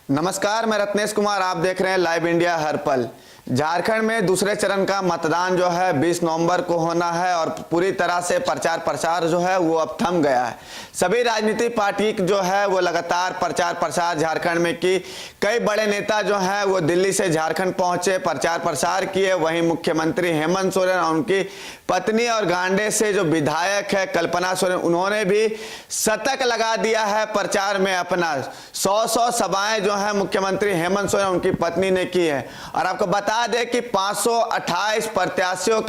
नमस्कार, मैं रत्नेश कुमार। आप देख रहे हैं लाइव इंडिया हर पल। झारखंड में दूसरे चरण का मतदान जो है 20 नवंबर को होना है और पूरी तरह से प्रचार प्रसार जो है वो अब थम गया है। सभी राजनीतिक पार्टी जो है वो लगातार प्रचार प्रसार झारखंड में की। कई बड़े नेता जो हैं वो दिल्ली से झारखंड पहुंचे, प्रचार प्रसार किए। वहीं मुख्यमंत्री हेमंत सोरेन और उनकी पत्नी और गांडे से जो विधायक है कल्पना सोरेन, उन्होंने भी शतक लगा दिया है प्रचार में अपना। 100 सभाएं जो है मुख्यमंत्री हेमंत सोरेन उनकी पत्नी ने की है। और आपको बता दें कि 528 प्रत्याशियों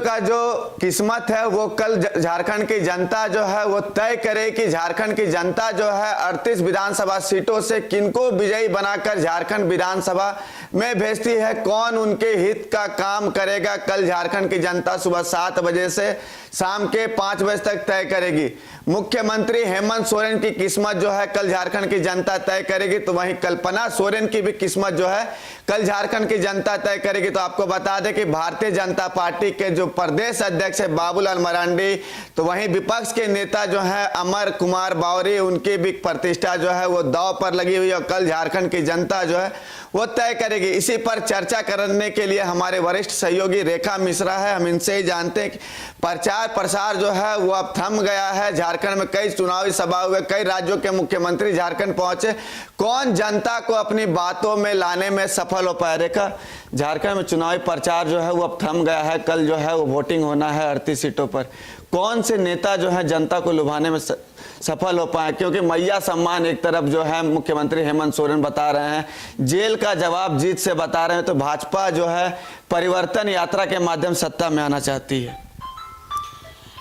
का जो किस्मत है वो कल झारखंड की जनता जो है वो तय करे कि झारखंड की जनता जो है 38 विधानसभा सीटों से किनको विजयी बनाकर झारखंड विधानसभा में भेजती है, कौन उनके हित का काम करेगा। कल झारखंड की जनता सुबह 7 बजे से शाम के 5 बजे तक तय करेगी। मुख्यमंत्री हेमंत सोरेन की किस्मत जो है कल झारखंड की जनता तय करेगी, तो वहीं कल्पना सोरेन की भी किस्मत जो है कल झारखंड की जनता तय करेगी। तो आपको बता दें कि भारतीय जनता पार्टी के जो प्रदेश अध्यक्ष है बाबूलाल मरांडी, तो वहीं विपक्ष के नेता जो है अमर कुमार बावरी, उनकी भी प्रतिष्ठा जो है वो दांव पर लगी हुई है और कल झारखंड की जनता जो है वो तय करेगी। इसी पर चर्चा करने के लिए हमारे वरिष्ठ सहयोगी रेखा मिश्रा है। हम इनसे ही जानते हैं कि प्रचार प्रसार जो है वो अब थम गया है। झारखंड में कई चुनावी सभा हुए, कई राज्यों के मुख्यमंत्री झारखंड पहुंचे, कौन जनता को अपनी बातों में लाने में सफल हो पाया। रेखा, झारखंड में चुनावी प्रचार जो है वो अब थम गया है। कल जो है वो वोटिंग होना है 38 सीटों पर। कौन से नेता जो है जनता को लुभाने में सफल हो पाए, क्योंकि मैया सम्मान एक तरफ जो है मुख्यमंत्री हेमंत सोरेन बता रहे हैं, जेल का जवाब जीत से बता रहे हैं, तो भाजपा जो है परिवर्तन यात्रा के माध्यम सत्ता में आना चाहती है।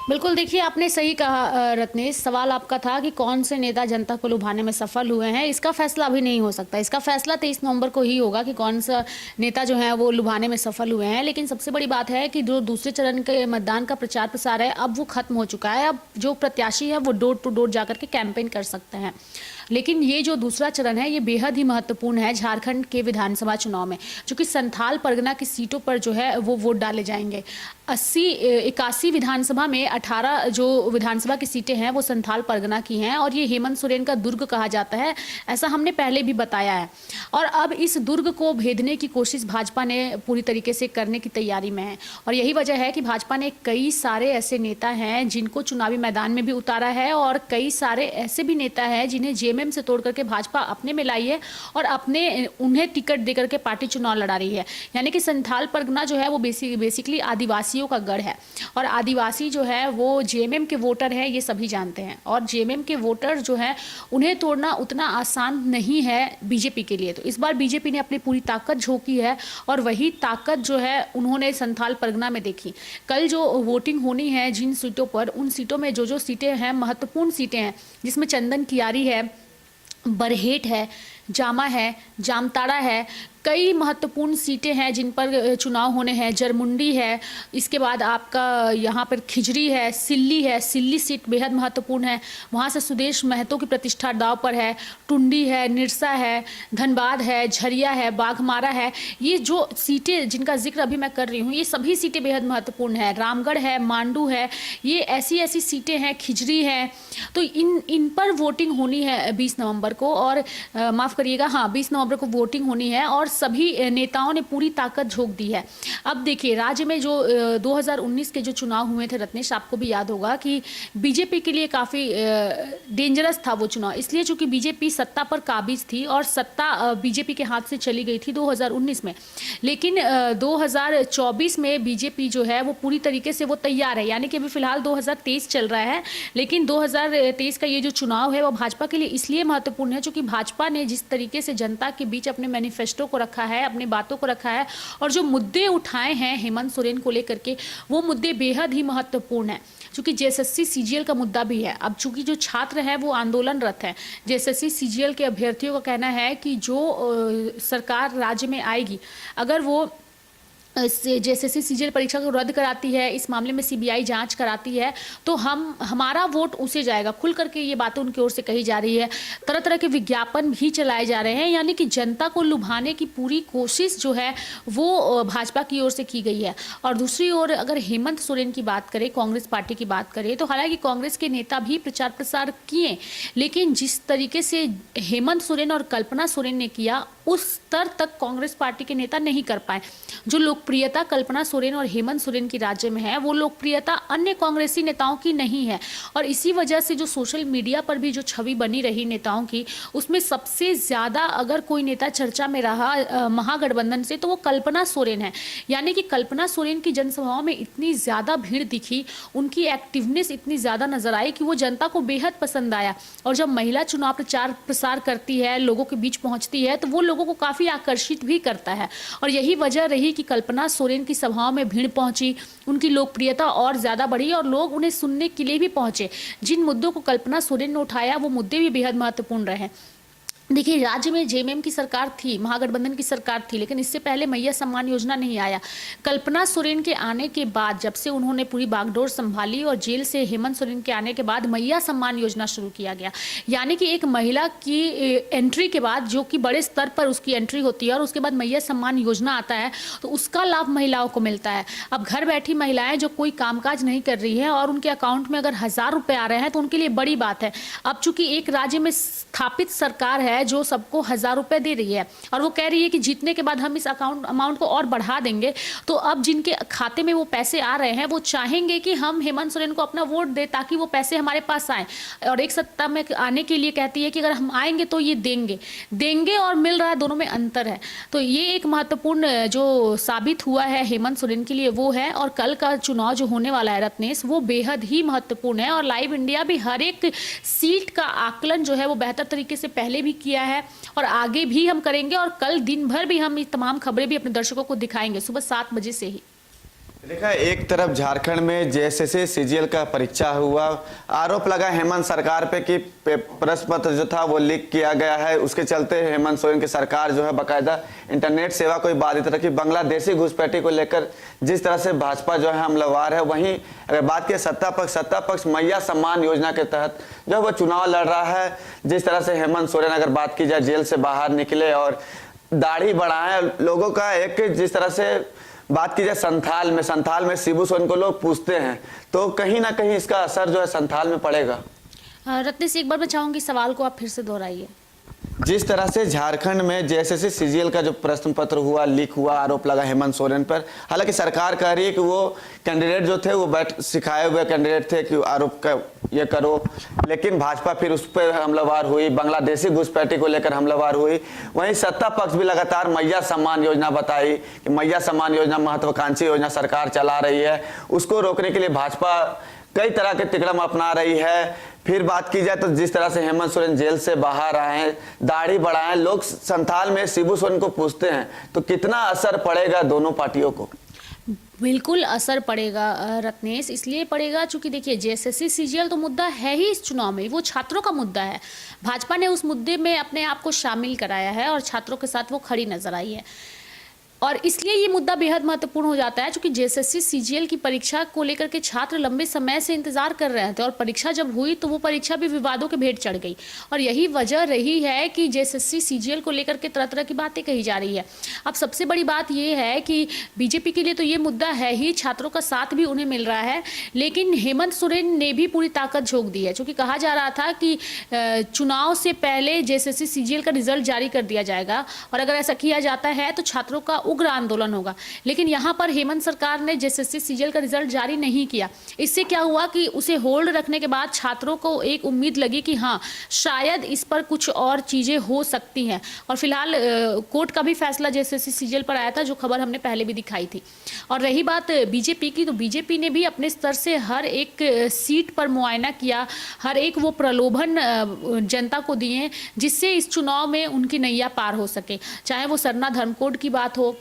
बिल्कुल, देखिए आपने सही कहा रत्नेश। सवाल आपका था कि कौन से नेता जनता को लुभाने में सफल हुए हैं। इसका फैसला अभी नहीं हो सकता। इसका फैसला 23 नवंबर को ही होगा कि कौन सा नेता जो है वो लुभाने में सफल हुए हैं। लेकिन सबसे बड़ी बात है कि जो दूसरे चरण के मतदान का प्रचार प्रसार है अब वो खत्म हो चुका है। अब जो प्रत्याशी है वो डोर टू डोर जाकर के कैंपेन कर सकते हैं। लेकिन ये जो दूसरा चरण है ये बेहद ही महत्वपूर्ण है झारखंड के विधानसभा चुनाव में, क्योंकि संथाल परगना की सीटों पर जो है वो वोट डाले जाएंगे। 81 विधानसभा में 18 जो विधानसभा की सीटें हैं वो संथाल परगना की हैं और ये हेमंत सोरेन का दुर्ग कहा जाता है, ऐसा हमने पहले भी बताया है। और अब इस दुर्ग को भेदने की कोशिश भाजपा ने पूरी तरीके से करने की तैयारी में है। और यही वजह है कि भाजपा ने कई सारे ऐसे नेता हैं जिनको चुनावी मैदान में भी उतारा है और कई सारे ऐसे भी नेता हैं जिन्हें जेएमएम से तोड़ करके भाजपा अपने में लाई है और उन्हें टिकट देकर के पार्टी चुनाव लड़ा रही है। यानी कि संथाल परगना जो है वो बेसिकली आदिवासियों का गढ़ है और आदिवासी जो है वो जेएमएम के वोटर हैं, ये सभी जानते हैं। और जेएमएम के वोटर जो है उन्हें तोड़ना उतना आसान नहीं है बीजेपी के लिए। तो इस बार बीजेपी ने अपनी पूरी ताकत झोंकी है और वही ताकत जो है उन्होंने संथाल परगना में देखी। कल जो वोटिंग होनी है जिन सीटों पर, उन सीटों में जो सीटें हैं महत्वपूर्ण सीटें हैं, जिसमें चंदन कियारी है, बरहेट है, जामा है, जामताड़ा है, कई महत्वपूर्ण सीटें हैं जिन पर चुनाव होने हैं। जरमुंडी है, इसके बाद आपका यहाँ पर खिजरी है, सिल्ली है। सिल्ली सीट बेहद महत्वपूर्ण है, वहाँ से सुदेश महतो की प्रतिष्ठा दाव पर है। टुंडी है, निरसा है, धनबाद है, झरिया है, बाघमारा है। ये जो सीटें जिनका जिक्र अभी मैं कर रही हूँ ये सभी सीटें बेहद महत्वपूर्ण है। रामगढ़ है, मांडू है, ये ऐसी सीटें हैं, खिजरी है। तो इन पर वोटिंग होनी है 20 नवंबर को। और माफ़ करिएगा, हाँ 20 नवंबर को वोटिंग होनी है और सभी नेताओं ने पूरी ताकत झोंक दी है। अब देखिए राज्य में जो 2019 के जो चुनाव हुए थे रत्नेश, आपको भी याद होगा कि बीजेपी के लिए काफ़ी डेंजरस था वो चुनाव, इसलिए चूंकि बीजेपी सत्ता पर काबिज थी और सत्ता बीजेपी के हाथ से चली गई थी 2019 में। लेकिन 2024 में बीजेपी जो है वो पूरी तरीके से वो तैयार है। यानी कि अभी फिलहाल 2023 चल रहा है, लेकिन 2023 का ये जो चुनाव है वो भाजपा के लिए इसलिए महत्वपूर्ण है क्योंकि भाजपा ने जिस तरीके से जनता के बीच अपने मैनिफेस्टो को रखा है, अपनी बातों को रखा है और जो मुद्दे उठाए हैं हेमंत सोरेन को लेकर के, वो मुद्दे बेहद ही महत्वपूर्ण हैं। चूंकि जेएसएससी सीजीएल का मुद्दा भी है। अब चूंकि जो छात्र हैं वो आंदोलनरत हैं, जेएसएससी सीजीएल के अभ्यर्थियों का कहना है कि जो सरकार राज्य में आएगी, अगर वो जेएसएससी सीजीएल परीक्षा को रद्द कराती है, इस मामले में सीबीआई जांच कराती है, तो हमारा वोट उसे जाएगा। खुल करके ये बातें उनकी ओर से कही जा रही है। तरह तरह के विज्ञापन भी चलाए जा रहे हैं, यानी कि जनता को लुभाने की पूरी कोशिश जो है वो भाजपा की ओर से की गई है। और दूसरी ओर अगर हेमंत सोरेन की बात करें, कांग्रेस पार्टी की बात करें, तो हालांकि कांग्रेस के नेता भी प्रचार प्रसार किए, लेकिन जिस तरीके से हेमंत सोरेन और कल्पना सोरेन ने किया, उस स्तर तक कांग्रेस पार्टी के नेता नहीं कर पाए। जो लोकप्रियता कल्पना सोरेन और हेमंत सोरेन की राज्य में है, वो लोकप्रियता अन्य कांग्रेसी नेताओं की नहीं है। और इसी वजह से जो सोशल मीडिया पर भी जो छवि बनी रही नेताओं की, उसमें सबसे ज्यादा अगर कोई नेता चर्चा में रहा महागठबंधन से, तो वो कल्पना सोरेन है। यानी कि कल्पना सोरेन की जनसभाओं में इतनी ज्यादा भीड़ दिखी, उनकी एक्टिवनेस इतनी ज्यादा नजर आई कि वो जनता को बेहद पसंद आया। और जब महिला चुनाव प्रचार प्रसार करती है, लोगों के बीच पहुंचती है, तो वो लोगों को काफी आकर्षित भी करता है। और यही वजह रही कि कल्पना सोरेन की सभाओं में भीड़ पहुंची, उनकी लोकप्रियता और ज्यादा बढ़ी और लोग उन्हें सुनने के लिए भी पहुंचे। जिन मुद्दों को कल्पना सोरेन ने उठाया, वो मुद्दे भी बेहद महत्वपूर्ण रहे। देखिए, राज्य में जेएमएम की सरकार थी, महागठबंधन की सरकार थी, लेकिन इससे पहले मैया सम्मान योजना नहीं आया। कल्पना सोरेन के आने के बाद, जब से उन्होंने पूरी बागडोर संभाली और जेल से हेमंत सोरेन के आने के बाद मैया सम्मान योजना शुरू किया गया। यानी कि एक महिला की एंट्री के बाद, जो कि बड़े स्तर पर उसकी एंट्री होती है, और उसके बाद मैया सम्मान योजना आता है, तो उसका लाभ महिलाओं को मिलता है। अब घर बैठी महिलाएं जो कोई कामकाज नहीं कर रही है और उनके अकाउंट में अगर 1000 रुपए आ रहे हैं, तो उनके लिए बड़ी बात है। अब चूंकि एक राज्य में स्थापित सरकार है जो सबको 1000 रुपए दे रही है, और वो कह रही है कि जीतने के बाद हम इस अमाउंट को और बढ़ा देंगे, तो अब जिनके खाते में वो पैसे आ रहे हैं, वो चाहेंगे कि हम हेमंत सोरेन को अपना वोट दें, ताकि वो पैसे हमारे पास आए। और एक सत्ता में आने के लिए कहती है कि अगर हम आएंगे तो ये देंगे और मिल रहा है, दोनों में अंतर है। तो ये एक महत्वपूर्ण जो साबित हुआ है हेमंत सोरेन के लिए, वो है। और कल का चुनाव जो होने वाला है रत्नेश, वो बेहद ही महत्वपूर्ण है। और लाइव इंडिया भी हर एक सीट का आकलन जो है वो बेहतर तरीके से पहले भी किया है, और आगे भी हम करेंगे। और कल दिन भर भी हम ये तमाम खबरें भी अपने दर्शकों को दिखाएंगे, सुबह 7 बजे से ही। देखा, एक तरफ झारखंड में जेएसएससी सीजीएल का परीक्षा हुआ, आरोप लगा हेमंत सरकार पे कि प्रश्न पत्र जो था वो लीक किया गया है। उसके चलते हेमंत सोरेन की सरकार जो है बाकायदा इंटरनेट सेवा को बाधित रखी। बांग्लादेशी घुसपैठी को लेकर जिस तरह से भाजपा जो है हमलावर है, वहीं अगर बात की सत्ता पक्ष मैया सम्मान योजना के तहत जो वो चुनाव लड़ रहा है। जिस तरह से हेमंत सोरेन, अगर बात की जाए, जेल से बाहर निकले और दाढ़ी बढ़ाए लोगों का, एक जिस तरह से बात की जाए संथाल में शिबू सोरेन को लोग पूछते हैं, तो कहीं ना कहीं इसका असर जो है संथाल में पड़ेगा। रत्नेश, एक बार मैं चाहूंगी सवाल को आप फिर से दोहराइए। जिस तरह से झारखंड में जेएसएससी सीजीएल का जो प्रश्न पत्र हुआ, लीक हुआ, आरोप लगा हेमंत सोरेन पर। हालांकि सरकार कह रही है कि वो कैंडिडेट जो थे वो सिखाए हुए कैंडिडेट थे कि आरोप का ये करो, लेकिन भाजपा फिर उस पर हमलावर हुई, बांग्लादेशी घुसपैठी को लेकर हमलावर हुई। वहीं सत्ता पक्ष भी लगातार मैया सम्मान योजना बताई कि मैया सम्मान योजना महत्वाकांक्षी योजना सरकार चला रही है, उसको रोकने के लिए भाजपा कई तरह के तिकड़म अपना रही है। फिर बात की जाए तो जिस तरह से हेमंत सोरेन जेल से बाहर आए हैं, दाढ़ी बढ़ाए, लोग संथाल में शिबू सोरेन को पूछते हैं, तो कितना असर पड़ेगा दोनों पार्टियों को? बिल्कुल असर पड़ेगा रत्नेश, इसलिए पड़ेगा चूंकि देखिए, जेएसएससी सीजीएल तो मुद्दा है ही इस चुनाव में, वो छात्रों का मुद्दा है। भाजपा ने उस मुद्दे में अपने आप को शामिल कराया है और छात्रों के साथ वो खड़ी नजर आई है। और इसलिए ये मुद्दा बेहद महत्वपूर्ण हो जाता है, क्योंकि जेएसएससी सीजीएल की परीक्षा को लेकर के छात्र लंबे समय से इंतजार कर रहे थे, और परीक्षा जब हुई तो वो परीक्षा भी विवादों के भेंट चढ़ गई। और यही वजह रही है कि जेएसएससी सीजीएल को लेकर के तरह तरह की बातें कही जा रही है। अब सबसे बड़ी बात ये है कि बीजेपी के लिए तो ये मुद्दा है ही, छात्रों का साथ भी उन्हें मिल रहा है, लेकिन हेमंत सोरेन ने भी पूरी ताकत झोंक दी है। क्योंकि कहा जा रहा था कि चुनाव से पहले जेएसएससी सीजीएल का रिजल्ट जारी कर दिया जाएगा, और अगर ऐसा किया जाता है तो छात्रों का उग्र आंदोलन होगा। लेकिन यहां पर हेमंत सरकार ने जेएसएससी सीजीएल का रिजल्ट जारी नहीं किया। इससे क्या हुआ कि उसे होल्ड रखने के बाद छात्रों को एक उम्मीद लगी कि हाँ, शायद इस पर कुछ और चीजें हो सकती हैं। और फिलहाल कोर्ट का भी फैसला जेएसएससी सीजीएल पर आया था, जो खबर हमने पहले भी दिखाई थी। और रही बात बीजेपी की, तो बीजेपी ने भी अपने स्तर से हर एक सीट पर मुआयना किया, हर एक वो प्रलोभन जनता को दिए जिससे इस चुनाव में उनकी नैया पार हो सके। चाहे वो सरना धर्मकोड की बात हो,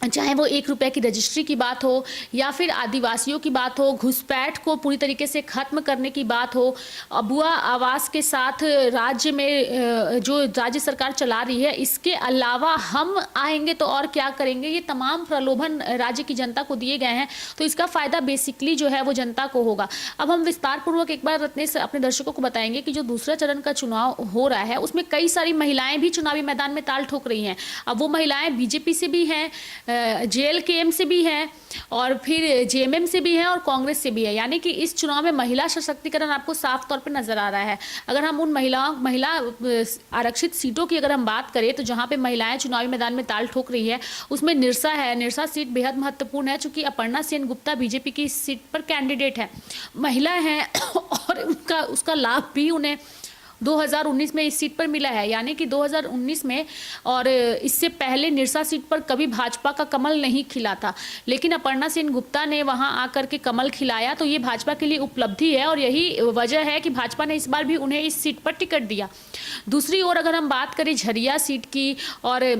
चाहे वो 1 रुपए की रजिस्ट्री की बात हो या फिर आदिवासियों की बात हो, घुसपैठ को पूरी तरीके से खत्म करने की बात हो, अबुआ आवास के साथ राज्य में जो राज्य सरकार चला रही है, इसके अलावा हम आएंगे तो और क्या करेंगे, ये तमाम प्रलोभन राज्य की जनता को दिए गए हैं। तो इसका फायदा बेसिकली जो है वो जनता को होगा। अब हम विस्तार पूर्वक एक बार रत्नेश अपने दर्शकों को बताएंगे कि जो दूसरा चरण का चुनाव हो रहा है उसमें कई सारी महिलाएं भी चुनावी मैदान में ताल ठोक रही हैं। अब वो महिलाएं बीजेपी से भी हैं, जेएलकेएम से भी हैं और फिर जेएमएम से भी हैं और कांग्रेस से भी है। यानी कि इस चुनाव में महिला सशक्तिकरण आपको साफ तौर पे नजर आ रहा है। अगर हम उन महिला आरक्षित सीटों की अगर हम बात करें तो जहां पे महिलाएं चुनावी मैदान में ताल ठोक रही है उसमें निरसा है। निरसा सीट बेहद महत्वपूर्ण है चूंकि अपर्णा सेन गुप्ता बीजेपी की सीट पर कैंडिडेट है, महिला है और उसका लाभ भी उन्हें 2019 में इस सीट पर मिला है। यानी कि 2019 में और इससे पहले निरसा सीट पर कभी भाजपा का कमल नहीं खिला था, लेकिन अपर्णा सेन गुप्ता ने वहां आकर के कमल खिलाया। तो ये भाजपा के लिए उपलब्धि है और यही वजह है कि भाजपा ने इस बार भी उन्हें इस सीट पर टिकट दिया। दूसरी ओर अगर हम बात करें झरिया सीट की, और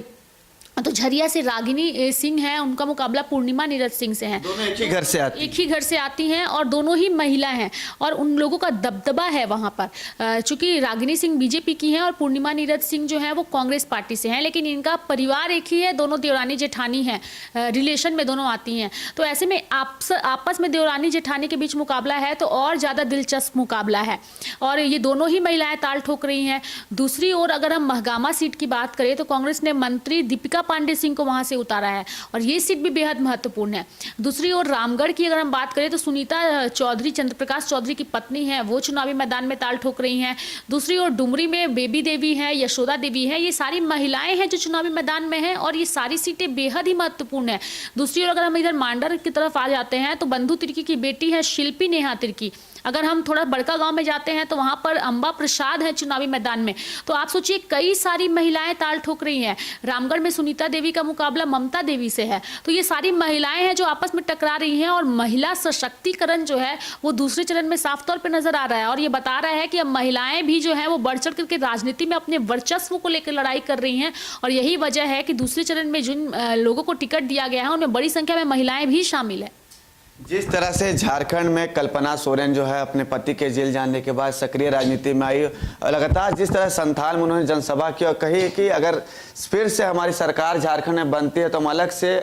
तो झरिया से रागिनी सिंह है, उनका मुकाबला पूर्णिमा नीरज सिंह से है। दोनों एक ही घर से आती हैं और दोनों ही महिला हैं और उन लोगों का दबदबा है वहां पर। चूंकि रागिनी सिंह बीजेपी की हैं और पूर्णिमा नीरज सिंह जो है वो कांग्रेस पार्टी से हैं, लेकिन इनका परिवार एक ही है, दोनों देवरानी जेठानी हैं, रिलेशन में दोनों आती हैं। तो ऐसे में आपस में देवरानी जेठानी के बीच मुकाबला है तो और ज्यादा दिलचस्प मुकाबला है और ये दोनों ही महिलाएं ताल ठोक रही हैं। दूसरी ओर अगर हम महगामा सीट की बात करें तो कांग्रेस ने मंत्री दीपिका पांडे सिंह को वहां से उतारा है और ये सीट भी बेहद महत्वपूर्ण है। दूसरी ओर रामगढ़ की अगर हम बात करें तो सुनीता चौधरी, चंद्रप्रकाश चौधरी की पत्नी है, वो चुनावी मैदान में ताल ठोक रही हैं। दूसरी ओर डुमरी में बेबी देवी है, यशोदा देवी है, ये सारी महिलाएं हैं जो चुनावी मैदान में हैं और ये सारी सीटें बेहद ही महत्वपूर्ण है। दूसरी ओर अगर हम इधर मांडर की तरफ आ जाते हैं तो बंधु तिर्की की बेटी है शिल्पी नेहा तिर्की। अगर हम थोड़ा बड़का गांव में जाते हैं तो वहां पर अंबा प्रसाद है चुनावी मैदान में। तो आप सोचिए कई सारी महिलाएं ताल ठोक रही हैं। रामगढ़ में सुनीता देवी का मुकाबला ममता देवी से है। तो ये सारी महिलाएं हैं जो आपस में टकरा रही हैं और महिला सशक्तिकरण जो है वो दूसरे चरण में साफ तौर पर नजर आ रहा है और ये बता रहा है कि अब महिलाएं भी जो है वो बढ़ चढ़ करके राजनीति में अपने वर्चस्व को लेकर लड़ाई कर रही हैं और यही वजह है कि दूसरे चरण में जिन लोगों को टिकट दिया गया है उनमें बड़ी संख्या में महिलाएं भी शामिल है। जिस तरह से झारखंड में कल्पना सोरेन जो है अपने पति के जेल जाने के बाद सक्रिय राजनीति में आई और लगातार जिस तरह संथाल में उन्होंने जनसभा की और कही कि अगर फिर से हमारी सरकार झारखंड में बनती है तो हम अलग से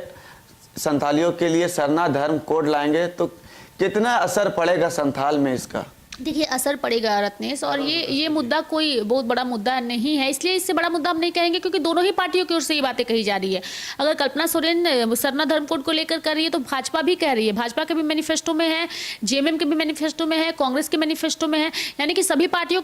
संथालियों के लिए सरना धर्म कोड लाएंगे, तो कितना असर पड़ेगा संथाल में इसका? देखिए असर पड़ेगा रत्नेश, और ये मुद्दा कोई बहुत बड़ा मुद्दा नहीं है, इसलिए इससे बड़ा मुद्दा हम नहीं कहेंगे क्योंकि दोनों ही पार्टियों की ओर से ये बातें कही जा रही है। अगर कल्पना सोरेन सरना धर्म कोड को लेकर कर रही है तो भाजपा भी कह रही है, भाजपा के भी मैनिफेस्टो में है, जेएमएम के भी मैनिफेस्टो में है, कांग्रेस के मैनिफेस्टो में है, यानी कि सभी पार्टियों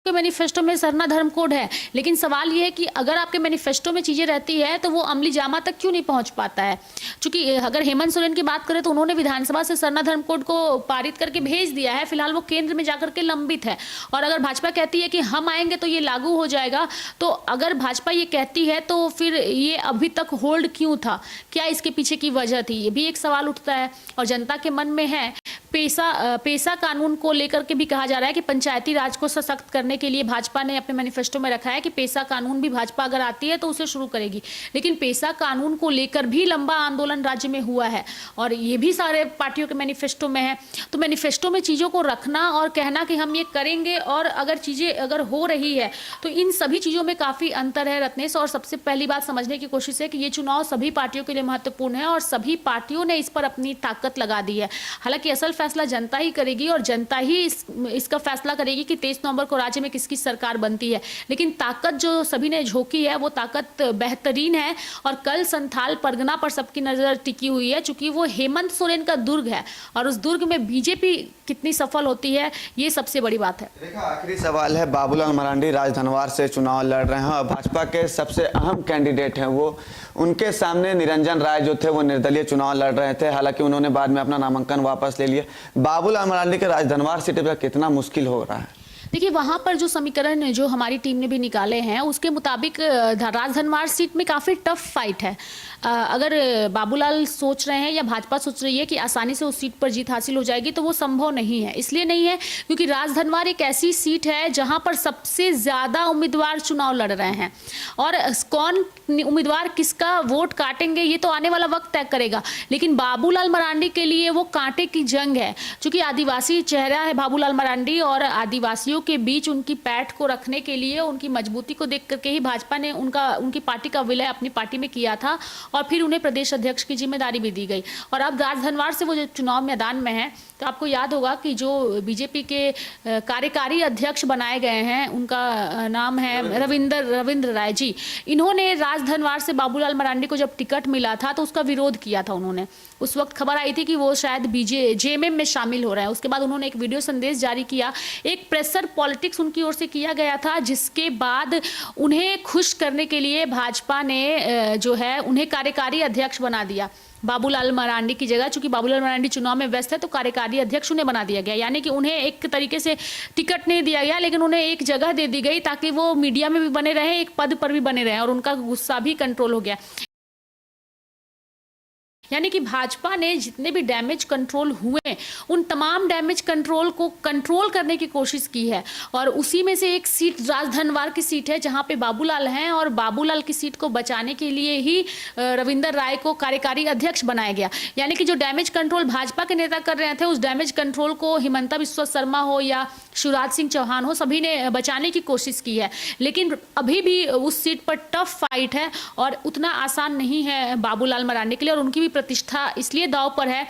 मैनिफेस्टो में सरना धर्म कोड है। लेकिन सवाल यह है कि अगर आपके मैनिफेस्टो में चीजें रहती है तो वो अमली जामा तक क्यों नहीं पहुंच पाता है। क्योंकि अगर हेमंत सोरेन की बात करें तो उन्होंने विधानसभा से सरना धर्म कोड को पारित करके भेज दिया है, फिलहाल वो केंद्र में जाकर के लंबित है। और अगर भाजपा कहती है कि हम आएंगे तो ये लागू हो जाएगा, तो अगर भाजपा ये कहती है तो फिर ये अभी तक होल्ड क्यों था, क्या इसके पीछे की वजह थी, ये भी एक सवाल उठता है। और जनता के मन में है पेशा कानून को लेकर के भी कहा जा रहा है कि पंचायती राज को सशक्त करने के लिए भाजपा ने अपने मैनिफेस्टो में रखा है कि पेशा कानून भी भाजपा अगर आती है तो उसे शुरू करेगी। लेकिन पेशा कानून को लेकर भी लंबा आंदोलन राज्य में हुआ है और ये भी सारे पार्टियों के मैनिफेस्टो में है। तो मैनिफेस्टो में चीजों को रखना और कहना कि हम ये करेंगे और अगर चीजें अगर हो रही है तो इन सभी चीजों में काफी अंतर है रत्नेश। और सबसे पहली बात समझने की कोशिश है कि ये चुनाव सभी पार्टियों के लिए महत्वपूर्ण है और सभी पार्टियों ने इस पर अपनी ताकत लगा दी है। हालांकि असल फैसला जनता ही करेगी और जनता ही इसका फैसला करेगी कि 23 नवंबर को राज्य में किसकी सरकार बनती है। लेकिन ताकत जो सभी ने झोंकी है वो ताकत बेहतरीन है और कल संथाल परगना पर सबकी नजर टिकी हुई है, चूंकि वो हेमंत सोरेन का दुर्ग है और उस दुर्ग में बीजेपी कितनी सफल होती है ये सबसे बड़ी बात है। देखा, आखिरी सवाल है, बाबूलाल मरांडी राजधनवार से चुनाव लड़ रहे हैं और भाजपा के सबसे अहम कैंडिडेट हैं वो, उनके सामने निरंजन राय जो थे वो निर्दलीय चुनाव लड़ रहे थे, हालांकि उन्होंने बाद में अपना नामांकन वापस ले लिया। बाबूलाल मरांडी के राजधनवार सीट पर कितना मुश्किल हो रहा है? देखिए वहां पर जो समीकरण जो हमारी टीम ने भी निकाले हैं उसके मुताबिक राजधनवार सीट में काफी टफ फाइट है। अगर बाबूलाल सोच रहे हैं या भाजपा सोच रही है कि आसानी से उस सीट पर जीत हासिल हो जाएगी तो वो संभव नहीं है। इसलिए नहीं है क्योंकि राजधनवार एक ऐसी सीट है जहां पर सबसे ज्यादा उम्मीदवार चुनाव लड़ रहे हैं और कौन उम्मीदवार किसका वोट काटेंगे ये तो आने वाला वक्त तय करेगा। लेकिन बाबूलाल मरांडी के लिए वो कांटे की जंग है, क्योंकि आदिवासी चेहरा है बाबूलाल मरांडी और आदिवासियों के बीच उनकी पैठ को रखने के लिए, उनकी मजबूती को देख करके ही भाजपा ने उनकी पार्टी का विलय अपनी पार्टी में किया था और फिर उन्हें प्रदेश अध्यक्ष की जिम्मेदारी भी दी गई। और अब राजधनवार से वो जो चुनाव मैदान में है, तो आपको याद होगा कि जो बीजेपी के कार्यकारी अध्यक्ष बनाए गए हैं उनका नाम है रविंद्र राय जी। इन्होंने राजधनवार से बाबूलाल मरांडी को जब टिकट मिला था तो उसका विरोध किया था उन्होंने। उस वक्त खबर आई थी कि वो शायद जेएमएम में शामिल हो रहे हैं। उसके बाद उन्होंने एक वीडियो संदेश जारी किया, एक प्रेशर पॉलिटिक्स उनकी ओर से किया गया था, जिसके बाद उन्हें खुश करने के लिए भाजपा ने जो है उन्हें कार्यकारी अध्यक्ष बना दिया बाबूलाल मरांडी की जगह। चूंकि बाबूलाल मरांडी चुनाव में व्यस्त है तो कार्यकारी अध्यक्ष उन्हें बना दिया गया, यानी कि उन्हें एक तरीके से टिकट नहीं दिया गया लेकिन उन्हें एक जगह दे दी गई ताकि वो मीडिया में भी बने रहे, एक पद पर भी बने रहे और उनका गुस्सा भी कंट्रोल हो गया। यानी कि भाजपा ने जितने भी डैमेज कंट्रोल हुए उन तमाम डैमेज कंट्रोल को कंट्रोल करने की कोशिश की है और उसी में से एक सीट राजधनवार की सीट है जहां पे बाबूलाल हैं और बाबूलाल की सीट को बचाने के लिए ही रविंद्र राय को कार्यकारी अध्यक्ष बनाया गया। यानी कि जो डैमेज कंट्रोल भाजपा के नेता कर रहे थे उस डैमेज कंट्रोल को हिमंता बिस्वा शर्मा हो या शिवराज सिंह चौहान हो, सभी ने बचाने की कोशिश की है। लेकिन अभी भी उस सीट पर टफ फाइट है और उतना आसान नहीं है बाबूलाल मरांडी के लिए और उनकी भी प्रतिष्ठा इसलिए दांव पर है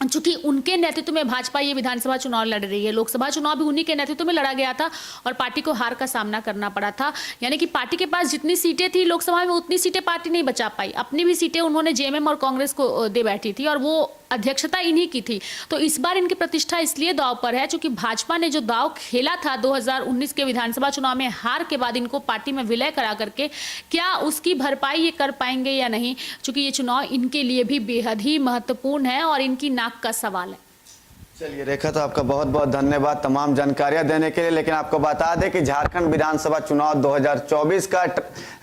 चूंकि उनके नेतृत्व में भाजपा ये विधानसभा चुनाव लड़ रही है। लोकसभा चुनाव भी उन्हीं के नेतृत्व में लड़ा गया था और पार्टी को हार का सामना करना पड़ा था। यानी कि पार्टी के पास जितनी सीटें थी लोकसभा में उतनी सीटें पार्टी नहीं बचा पाई, अपनी भी सीटें उन्होंने जेएमएम और कांग्रेस को दे बैठी थी और वो अध्यक्षता इन्हीं की थी। तो इस बार इनकी प्रतिष्ठा इसलिए दांव पर है क्योंकि भाजपा ने जो दांव खेला था 2019 के विधानसभा चुनाव में हार के बाद इनको पार्टी में विलय करा करके, क्या उसकी भरपाई ये कर पाएंगे या नहीं, क्योंकि ये चुनाव इनके लिए भी बेहद ही महत्वपूर्ण है और इनकी नाक का सवाल है। चलिए रेखा, तो आपका बहुत बहुत धन्यवाद तमाम जानकारियां देने के लिए। लेकिन आपको बता दें कि झारखंड विधानसभा चुनाव 2024 का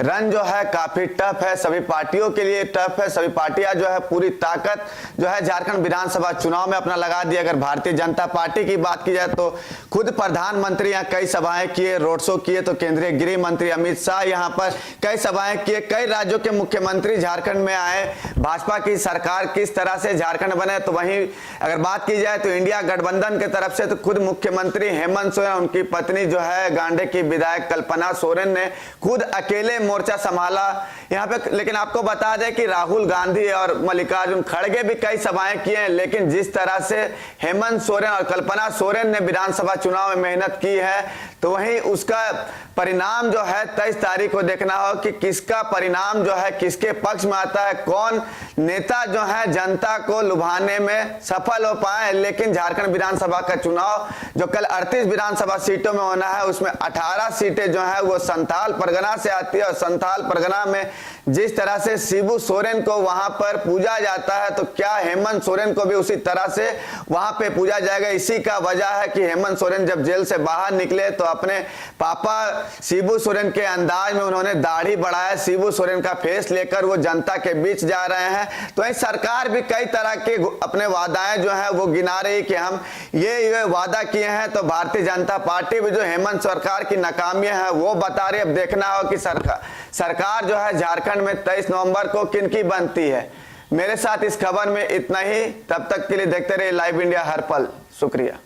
रन जो है काफी टफ है, सभी पार्टियों के लिए टफ है। सभी पार्टियां जो है पूरी ताकत जो है झारखंड विधानसभा चुनाव में अपना लगा दी। अगर भारतीय जनता पार्टी की बात की जाए तो खुद प्रधानमंत्री यहाँ कई सभाएं किए, रोड शो किए, तो केंद्रीय गृह मंत्री अमित शाह यहाँ पर कई सभाएं किए, कई राज्यों के मुख्यमंत्री झारखंड में आए। भाजपा की सरकार किस तरह से झारखंड बने, तो वहीं अगर बात की जाए तो इंडिया गठबंधन के तरफ से तो खुद मुख्यमंत्री हेमंत सोरेन, उनकी पत्नी जो है गांडे की विधायक कल्पना सोरेन ने खुद अकेले मोर्चा संभाला यहाँ पे। लेकिन आपको बता दें कि राहुल गांधी और मल्लिकार्जुन खड़गे भी कई सभाएं किए हैं, लेकिन जिस तरह से हेमंत सोरेन और कल्पना सोरेन ने विधानसभा चुनाव में मेहनत की है, तो वहीं उसका परिणाम जो है 23 तारीख को देखना हो कि किसका परिणाम जो है किसके पक्ष में आता है, कौन नेता जो है जनता को लुभाने में सफल हो पाए। लेकिन झारखंड विधानसभा का चुनाव जो कल 38 विधानसभा सीटों में होना है, उसमें 18 सीटें जो है वो संथाल परगना से आती है और संथाल परगना में जिस तरह से शिबू सोरेन को वहां पर पूजा जाता है, तो क्या हेमंत सोरेन को भी उसी तरह से वहां पे पूजा जाएगा। इसी का वजह है कि हेमंत सोरेन जब जेल से बाहर निकले तो अपने पापा शिबू सोरेन के अंदाज में उन्होंने दाढ़ी बढ़ाया, शिबू सोरेन का फेस लेकर वो जनता के बीच जा रहे हैं। तो सरकार भी कई तरह के अपने वादाएं जो है वो गिना रही कि हम ये वादा किए हैं। तो भारतीय जनता पार्टी भी जो हेमंत सरकार की नाकामियां है वो बता रही है। अब देखना हो कि सरकार जो है झारखंड में 23 नवंबर को किनकी बनती है। मेरे साथ इस खबर में इतना ही, तब तक के लिए देखते रहिए लाइव इंडिया हर पल। शुक्रिया।